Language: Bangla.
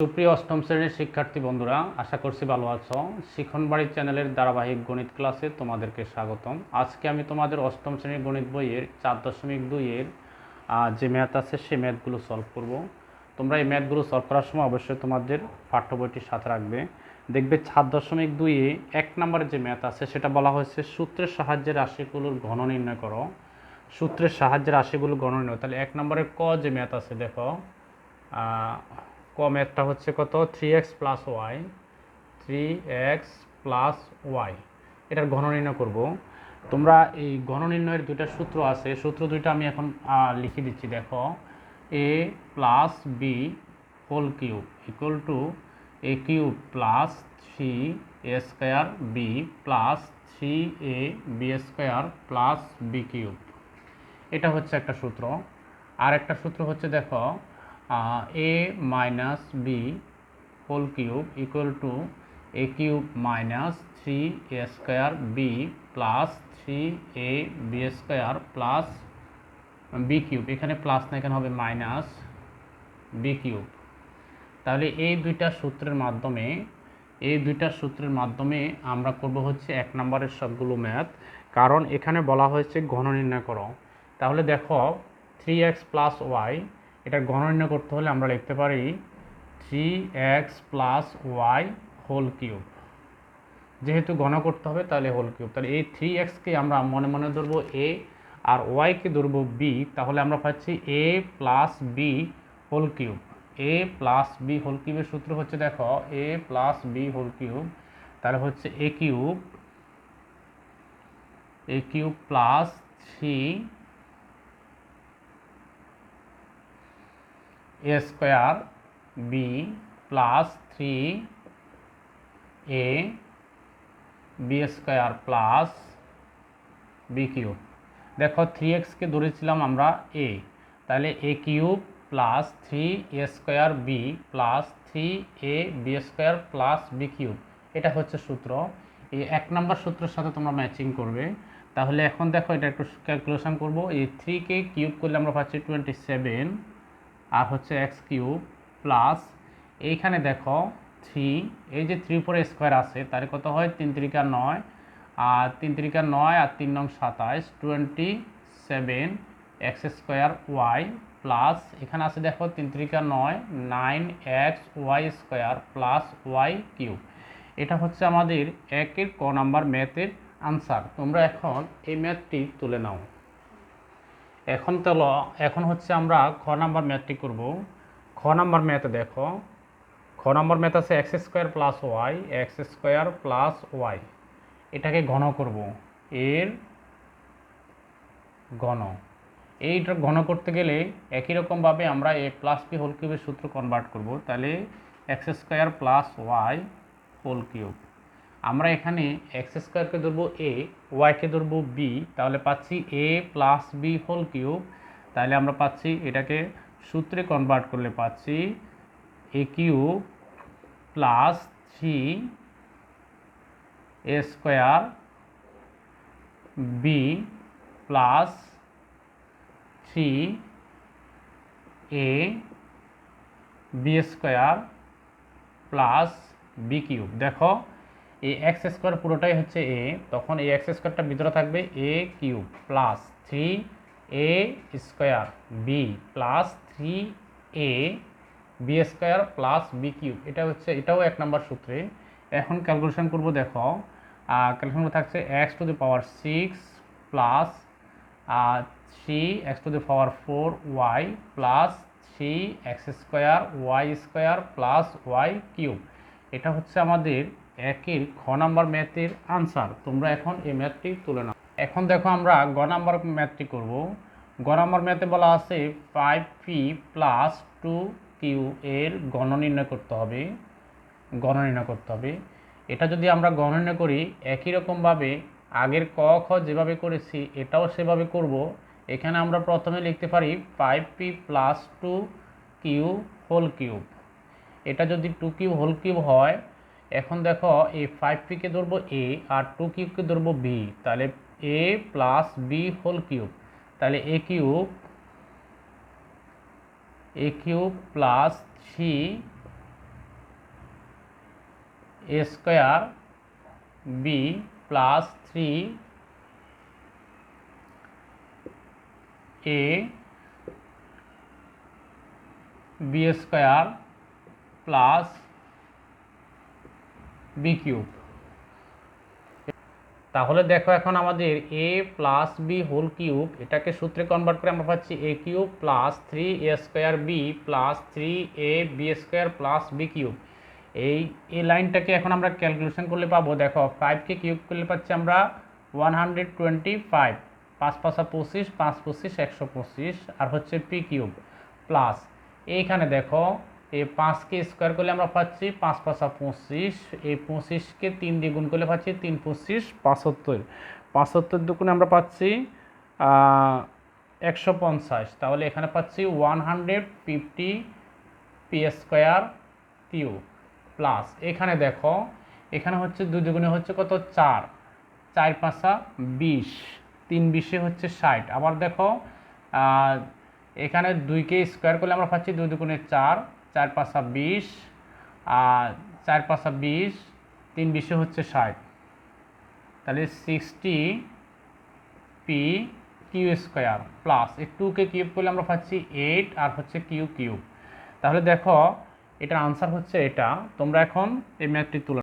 সুপ্রিয় অষ্টম শ্রেণীর শিক্ষার্থী বন্ধুরা, আশা করছি ভালো আছো। শিখনবাড়ি চ্যানেলের ধারাবাহিক গণিত ক্লাসে তোমাদেরকে স্বাগতম। আজকে আমি তোমাদের অষ্টম শ্রেণীর গণিত বইয়ের 4.2-এর যে ম্যাথ আছে সেই ম্যাথগুলো সলভ করব। তোমরা এই ম্যাথগুলো সলভ করার সময় অবশ্যই তোমাদের পাঠ্য বইটির সাথে রাখবে। দেখবে 4.2-এ 1 নম্বরের যে ম্যাথ আছে সেটা বলা হয়েছে সূত্রের সাহায্যে রাশিগুলোর ঘন নির্ণয় করো। সূত্রের সাহায্যে রাশিগুলোর ঘন নির্ণয়, তাহলে 1 নম্বরের ক যে ম্যাথ আছে দেখো, ক ম্যাথটা হচ্ছে কত, 3x plus Y, 3x plus Y, এটার ঘন নির্ণয় করব। তোমরা এই ঘন নির্ণয়ের দুইটা সূত্র আছে, সূত্র দুইটা আমি এখন লিখে দিচ্ছি। দেখো, a plus B whole cube equal to A cube plus 3a square B plus 3a B square plus B cube, এটা হচ্ছে একটা সূত্র। আর একটা সূত্র হচ্ছে দেখো, a minus B whole cube equal to A cube minus 3a square B plus 3a B square plus B cube, এখানে প্লাস না, এখানে হবে মাইনাস বি কিউব। তাহলে এই দুইটা সূত্রের মাধ্যমে আমরা করব হচ্ছে 1 নম্বরের সবগুলো ম্যাথ, কারণ এখানে বলা হয়েছে ঘন নির্ণয় করো। তাহলে দেখো, 3x প্লাস ওয়াই, এটার ঘন নির্ণয় করতে হলে আমরা লিখতে পারি 3x plus Y whole cube. যেহেতু ঘন করতে হবে তাহলে হোল কিউব, তাহলে এই 3xকে আমরা মনে মনে ধরবো a আর ওয়াইকে ধরবো b, তাহলে আমরা পাচ্ছি a plus B whole cube. a plus B whole কিউবের সূত্র হচ্ছে দেখো, a plus B whole cube, তাহলে হচ্ছে a cube plus 3a square B plus 3a B square plus B cube. দেখো, 3xকে ধরেছিলাম আমরা a, তাহলে a cube plus 3a square B plus 3a B square plus B cube, এটা হচ্ছে সূত্র। এই 1 নম্বর সূত্রের সাথে তোমরা ম্যাচিং করবে। তাহলে এখন দেখো, এটা একটু ক্যালকুলেশন করব। এই 3কে কিউব করলে আমরা পাচ্ছি 27, আর হচ্ছে এক্স কিউব প্লাস, এইখানে দেখো 3, এই যে 3 উপরে স্কোয়ার আছে তার কত হয়, 3 3 9, আর 3 3 9 আর 3 9 27, 27 এক্স স্কোয়ার ওয়াই প্লাস, এখানে আছে দেখো 3 3 9, 9x Y square plus Y cube. এটা হচ্ছে আমাদের 1-এর ক নাম্বার ম্যাথের আনসার। তোমরা এখন এই ম্যাথটি তুলে নাও। এখন হচ্ছে আমরা খ নাম্বার ম্যাথটি করব। খ নাম্বার ম্যাথে দেখো, খ নাম্বার ম্যাথ আছে X square plus Y, X square plus Y, এটাকে ঘন করব। এর ঘন, এইটা ঘন করতে গেলে একই রকমভাবে আমরা এ প্লাস বি হোল কিউবের সূত্র কনভার্ট করব। তাহলে X square plus Y whole cube, আমরা এখানে এক্স স্কোয়ারকে ধরবো এ, ওয়াইকে ধরবো বি, তাহলে পাচ্ছি A plus B whole cube. তাহলে আমরা পাচ্ছি, এটাকে সূত্রে কনভার্ট করলে পাচ্ছি A cube plus 3a square B plus 3a B square plus B cube. দেখো, এই এক্স স্কোয়ার পুরোটাই হচ্ছে এ, তখন এই এক্স স্কোয়ারটা ভিতরে থাকবে A cube plus 3a square B plus 3a B square plus B cube, এটা হচ্ছে, এটাও 1 নম্বর সূত্রে। এখন ক্যালকুলেশন করব। দেখো, ক্যালকুলেশন থাকছে X to the power 6 plus 3x to the power 4 Y plus 3x square Y square plus Y cube, এটা হচ্ছে আমাদের 1-এর খ নাম্বার ম্যাথের আনসার। তোমরা এখন এই ম্যাথটি তুলে নাও। এখন দেখো, আমরা গ নাম্বার ম্যাথটি করব। গ নাম্বার ম্যাথে বলা আছে 5p প্লাস 2q এর গণ নির্ণয় করতে হবে। এটা যদি আমরা গণ নির্ণয় করি একই রকমভাবে আগের ক খ যেভাবে করেছি এটাও সেভাবে করব। এখানে আমরা প্রথমে লিখতে পারি 5p plus 2q whole cube. এটা যদি 2q হোল কিউব হয়, এখন দেখো এই 5pকে ধরবো a আর 2qকে ধরবো b, তাহলে a plus B whole cube, তাহলে a cube plus 3 A square B plus 3 A B square plus B cube. তাহলে দেখো এখন আমাদের A plus B whole cube এটাকে সূত্রে কনভার্ট করে আমরা পাচ্ছি A cube plus 3 A square B plus 3 A B square plus B cube. এই লাইনটাকে এখন আমরা ক্যালকুলেশন করলে পাবো, দেখো 5কে কিউব করলে পাচ্ছি আমরা 125, 5 5 25, 5 25 125, আর হচ্ছে পি কিউব প্লাস এইখানে দেখো এই 5কে স্কোয়ার করলে আমরা পাচ্ছি 5 5 25, এই 25কে 3 দিয়ে গুণ করলে পাচ্ছি 3 25 75, 75 দুগুণে আমরা পাচ্ছি 150, তাহলে এখানে পাচ্ছি 150 পি স্কোয়ার কিউ প্লাস এখানে দেখো এখানে হচ্ছে 2 দুগুণে হচ্ছে কত 4, 4 5 20, 3 20 হচ্ছে 60, আবার দেখো এখানে 2কে স্কোয়ার করলে আমরা পাচ্ছি 2 দুগুণে 4, 4 5 20, আর 4 5 20, 3 20 হচ্ছে 60, তাহলে 60 পি কিউ স্কোয়ার প্লাস এই 2কে কিউব করলে আমরা পাচ্ছি 8 আর হচ্ছে কিউ কিউব। তাহলে দেখো এটার আনসার হচ্ছে এটা। তোমরা এখন এই ম্যাথটি তুলে